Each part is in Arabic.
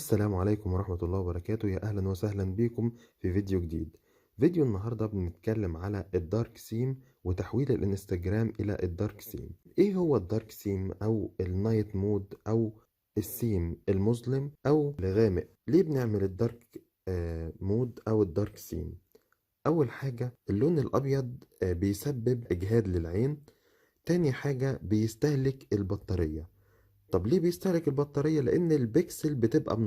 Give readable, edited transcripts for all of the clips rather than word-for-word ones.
السلام عليكم ورحمة الله وبركاته. يا أهلا وسهلا بكم في فيديو جديد. فيديو النهاردة بنتكلم على الدارك سيم وتحويل الانستجرام إلى الدارك سيم. إيه هو الدارك سيم أو النايت مود أو السيم المظلم أو الغامق؟ ليه بنعمل الدارك مود أو الدارك سيم؟ أول حاجة اللون الأبيض بيسبب إجهاد للعين. تاني حاجة بيستهلك البطارية. طب ليه بيستهلك البطارية؟ لأن البكسل بتبقى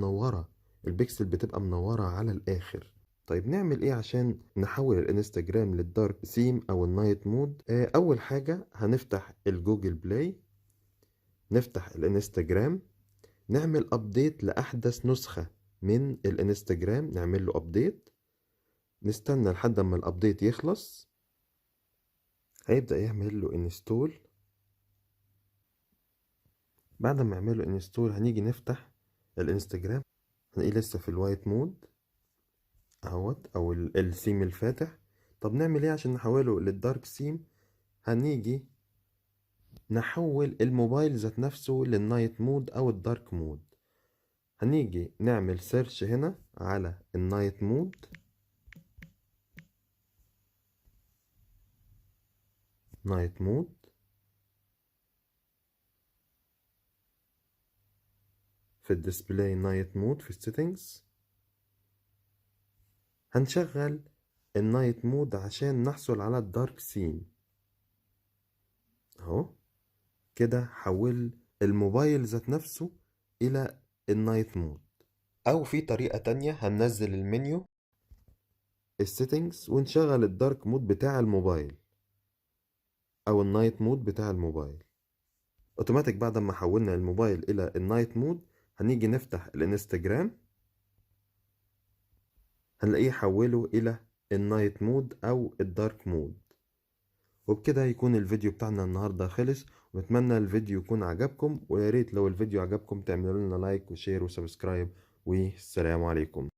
منورة على الآخر. طيب نعمل إيه عشان نحول الانستجرام للدارك سيم أو النايت مود؟ أول حاجة هنفتح الجوجل بلاي، نفتح الانستجرام، نعمل أبديت لأحدث نسخة من الانستجرام، نعمل له أبديت، نستنى لحد ما الأبديت يخلص، هيبدأ يعمل له انستول. بعد ما يعمل له انستول هنيجي نفتح الانستجرام، هنلاقيه لسه في الوايت مود اهوت او السيم الفاتح. طب نعمل ايه عشان نحوله للدارك سيم؟ هنيجي نحول الموبايل ذات نفسه للنايت مود او الدارك مود. هنيجي نعمل سيرش هنا على النايت مود، نايت مود، في الديسبلاي نايت مود في السيتنجز هنشغل النايت مود عشان نحصل على الدارك سيم. اهو كده حول الموبايل ذات نفسه الى النايت مود. او في طريقة تانية، هننزل المنيو السيتنجز ونشغل الدارك مود بتاع الموبايل او النايت مود بتاع الموبايل اوتوماتيك. بعد ما حولنا الموبايل الى النايت مود هنيجي نفتح الانستجرام، هنلاقيه حوله الى النايت مود او الدارك مود. وبكده يكون الفيديو بتاعنا النهاردة خلص، ونتمنى الفيديو يكون عجبكم، ويا ريت لو الفيديو عجبكم تعملوا لنا لايك وشير وسبسكرايب، والسلام عليكم.